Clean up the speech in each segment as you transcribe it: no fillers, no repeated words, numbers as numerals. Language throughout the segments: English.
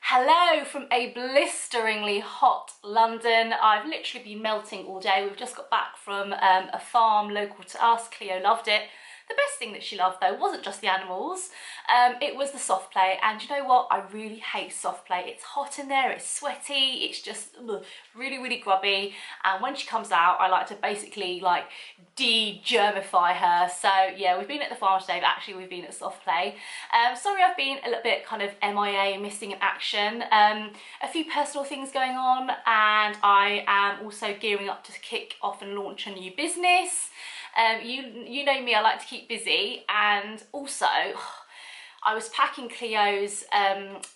Hello from a blisteringly hot London. I've literally been melting all day. We've just got back from a farm local to us. Cleo loved it. The best thing that she loved though wasn't just the animals, it was the soft play. And you know what? I really hate soft play. It's hot in there, it's sweaty, it's just really grubby. And when she comes out, I like to basically like de-germify her. So yeah, we've been at the farm today, but actually we've been at soft play. Sorry I've been a little bit kind of MIA, missing in action. A few personal things going on, and I am also gearing up to kick off and launch a new business. You know me, I like to keep busy, and also I was packing Cleo's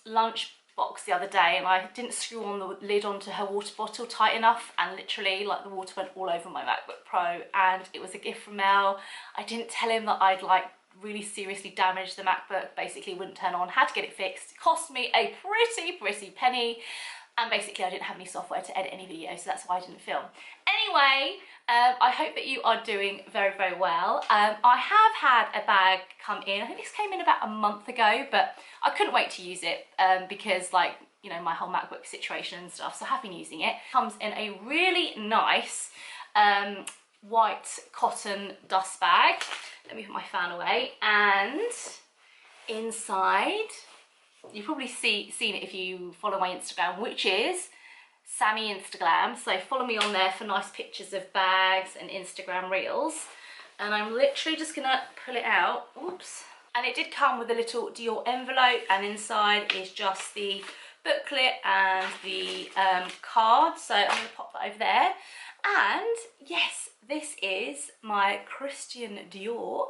lunch box the other day and I didn't screw on the lid onto her water bottle tight enough, and literally like the water went all over my MacBook Pro, and it was a gift from Mel. I didn't tell him that I'd like really seriously damaged the MacBook, basically wouldn't turn on, had to get it fixed. It cost me a pretty penny, and basically I didn't have any software to edit any videos, so that's why I didn't film. Anyway, I hope that you are doing very well. I have had a bag come in. I think this came in about a month ago, but I couldn't wait to use it because, like, you know, my whole MacBook situation and stuff, so I have been using it. Comes in a really nice white cotton dust bag. Let me put my fan away, and inside, you've probably seen it if you follow my Instagram, which is Sammy Instagram. So follow me on there for nice pictures of bags and Instagram reels. And I'm literally just gonna pull it out. Oops. And it did come with a little Dior envelope, and inside is just the booklet and the card. So I'm gonna pop that over there. And yes, this is my Christian Dior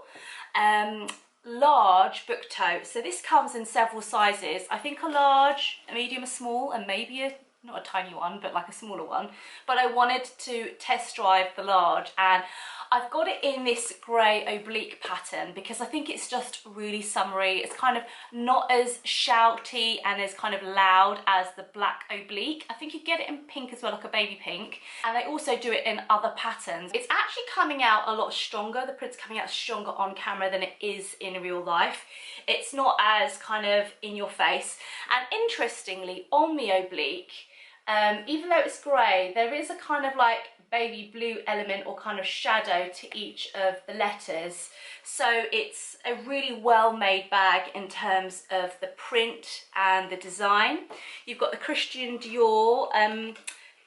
large book tote. So this comes in several sizes. I think a large, a medium, a small, and maybe a not a tiny one, but like a smaller one. But I wanted to test drive the large, and I've got it in this grey oblique pattern because I think it's just really summery. It's kind of not as shouty and as kind of loud as the black oblique. I think you get it in pink as well, like a baby pink. And they also do it in other patterns. It's actually coming out a lot stronger. The print's coming out stronger on camera than it is in real life. It's not as kind of in your face. And interestingly, on the oblique, even though it's grey, there is a kind of like baby blue element or kind of shadow to each of the letters. So it's a really well made bag in terms of the print and the design. You've got the Christian Dior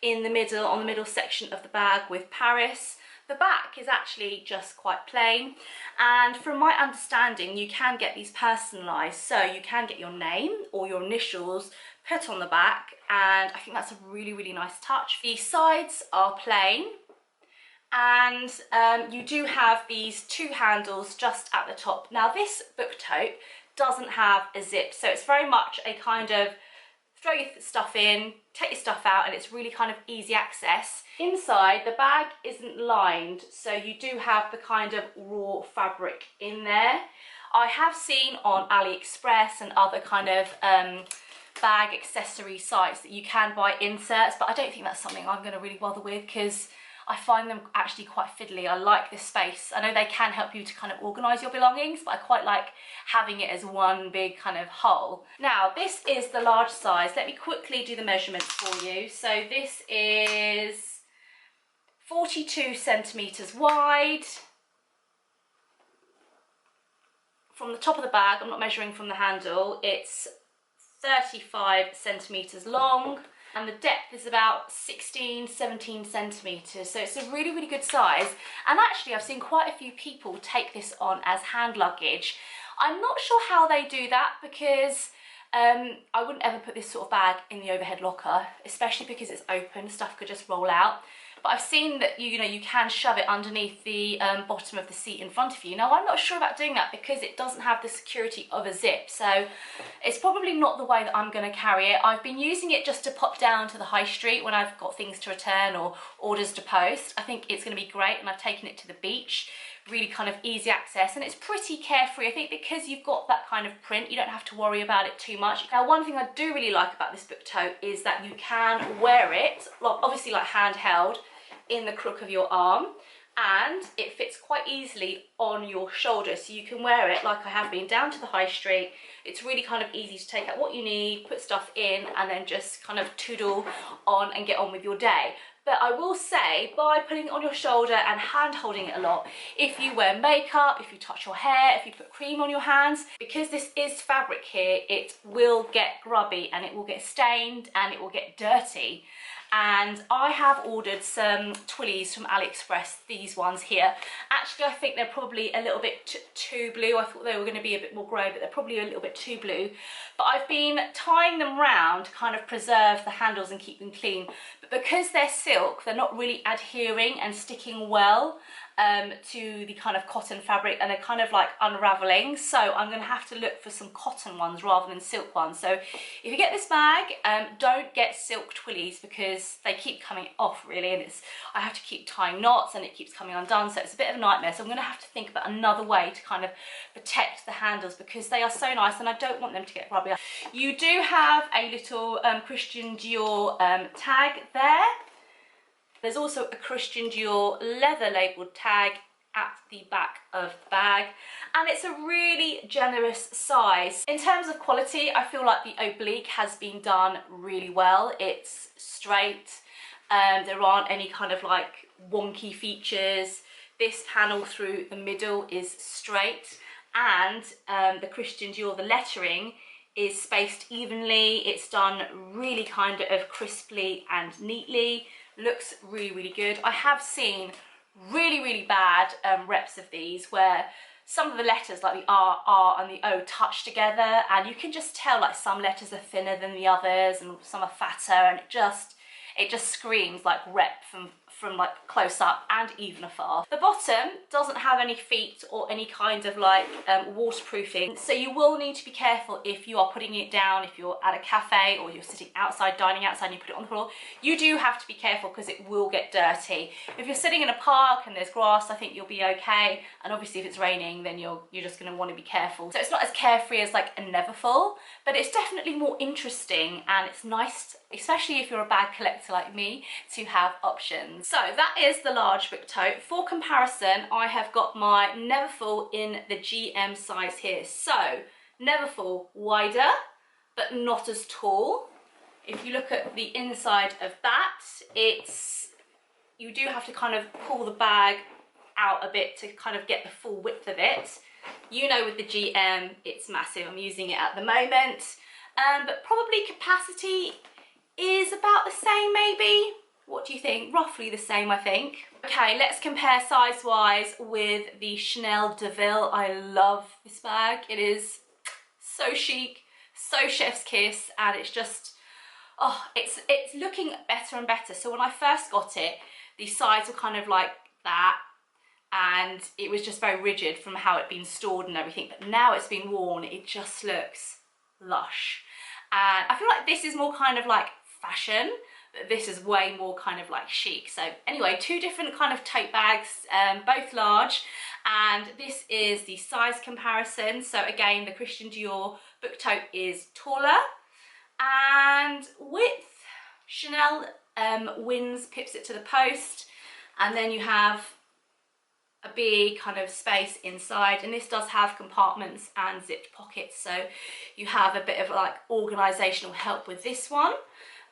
in the middle, on the middle section of the bag with Paris. The back is actually just quite plain, and from my understanding you can get these personalised, so you can get your name or your initials put on the back, and I think that's a really nice touch. The sides are plain, and you do have these two handles just at the top. Now this book tote doesn't have a zip, so it's very much a kind of throw your stuff in, take your stuff out, and it's really kind of easy access. Inside, the bag isn't lined, so you do have the kind of raw fabric in there. I have seen on AliExpress and other kind of bag accessory sites that you can buy inserts, but I don't think that's something I'm going to really bother with because I find them actually quite fiddly. I like this space. I know they can help you to kind of organise your belongings, but I quite like having it as one big kind of whole. Now, this is the large size. Let me quickly do the measurements for you. So this is 42 centimetres wide. From the top of the bag, I'm not measuring from the handle, it's 35 centimetres long. And the depth is about 17 centimetres, so it's a really good size. And actually I've seen quite a few people take this on as hand luggage. I'm not sure how they do that because I wouldn't ever put this sort of bag in the overhead locker, especially because it's open, stuff could just roll out. But I've seen that you know you can shove it underneath the bottom of the seat in front of you. Now I'm not sure about doing that because it doesn't have the security of a zip, so it's probably not the way that I'm going to carry it. I've been using it just to pop down to the high street when I've got things to return or orders to post. I think it's going to be great, and I've taken it to the beach. Really kind of easy access, and it's pretty carefree. I think because you've got that kind of print, you don't have to worry about it too much. Now, one thing I do really like about this book tote is that you can wear it, well, obviously like handheld, in the crook of your arm, and it fits quite easily on your shoulder, so you can wear it like I have been down to the high street. It's really kind of easy to take out what you need, put stuff in, and then just kind of toodle on and get on with your day. But I will say, by putting it on your shoulder and hand holding it a lot, if you wear makeup, if you touch your hair, if you put cream on your hands, because this is fabric here, it will get grubby and it will get stained and it will get dirty. And I have ordered some twillies from AliExpress, these ones here. Actually, I think they're probably a little bit too blue. I thought they were going to be a bit more grey, but they're probably a little bit too blue. But I've been tying them round to kind of preserve the handles and keep them clean. But because they're silk, they're not really adhering and sticking well to the kind of cotton fabric, and they're kind of like unraveling. So I'm going to have to look for some cotton ones rather than silk ones. So if you get this bag, don't get silk twillies, because they keep coming off really, and I have to keep tying knots and it keeps coming undone, so it's a bit of a nightmare. So I'm going to have to think about another way to kind of protect the handles, because they are so nice and I don't want them to get grubby. You do have a little Christian Dior tag there. There's also a Christian Dior leather labelled tag at the back of the bag, and it's a really generous size. In terms of quality, I feel like the oblique has been done really well. It's straight, there aren't any kind of like wonky features. This panel through the middle is straight, and the Christian Dior, the lettering is spaced evenly. It's done really kind of crisply and neatly. Looks really, really good. I have seen really, really bad reps of these where some of the letters like the R and the O touch together, and you can just tell like some letters are thinner than the others and some are fatter, and it just screams like rep from like close up and even afar. The bottom doesn't have any feet or any kind of like waterproofing, so you will need to be careful if you are putting it down. If you're at a cafe or you're sitting outside, dining outside, and you put it on the floor, you do have to be careful because it will get dirty. If you're sitting in a park and there's grass, I think you'll be okay, and obviously if it's raining, then you're just going to want to be careful. So it's not as carefree as like a Neverfull, but it's definitely more interesting, and it's nice, especially if you're a bag collector like me, to have options. So that is the large book tote. For comparison, I have got my Neverfull in the GM size here. So Neverfull wider, but not as tall. If you look at the inside of that, you do have to kind of pull the bag out a bit to kind of get the full width of it. You know, with the GM, it's massive. I'm using it at the moment, but probably capacity is about the same maybe. What do you think? Roughly the same, I think. Okay, let's compare size-wise with the Chanel Deville. I love this bag. It is so chic, so chef's kiss, and it's just, oh, it's looking better and better. So when I first got it, the sides were kind of like that, and it was just very rigid from how it'd been stored and everything. But now it's been worn, it just looks lush. And I feel like this is more kind of like fashion, but this is way more kind of like chic. So anyway, two different kind of tote bags, both large, and this is the size comparison. So again, the Christian Dior book tote is taller, and width, Chanel wins, pips it to the post, and then you have a big kind of space inside, and this does have compartments and zipped pockets, so you have a bit of like organisational help with this one.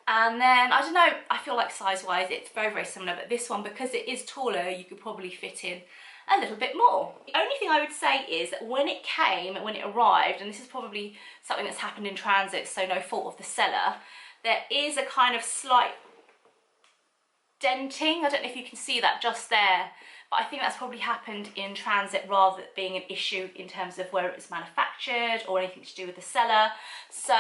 And then, I don't know, I feel like size-wise it's very, very similar, but this one, because it is taller, you could probably fit in a little bit more. The only thing I would say is that when it arrived, and this is probably something that's happened in transit, so no fault of the seller, there is a kind of slight denting. I don't know if you can see that just there, but I think that's probably happened in transit rather than being an issue in terms of where it was manufactured or anything to do with the seller. So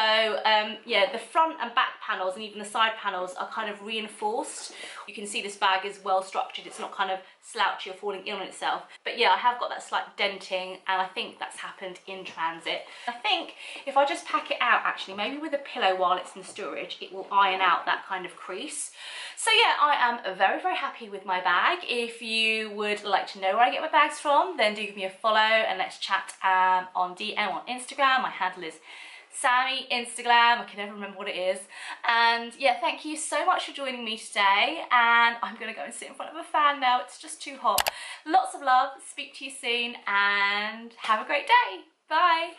yeah, the front and back panels and even the side panels are kind of reinforced. You can see this bag is well structured, it's not kind of slouchy or falling in on itself. But yeah, I have got that slight denting, and I think that's happened in transit. I think if I just pack it out, actually, maybe with a pillow while it's in storage, it will iron out that kind of crease. So yeah, I am very, very happy with my bag. If you would like to know where I get my bags from, then do give me a follow and let's chat on DM on Instagram. My handle is Sammy Instagram, I can never remember what it is. And yeah, thank you so much for joining me today, and I'm gonna go and sit in front of a fan now, it's just too hot. Lots of love, speak to you soon, and have a great day. Bye.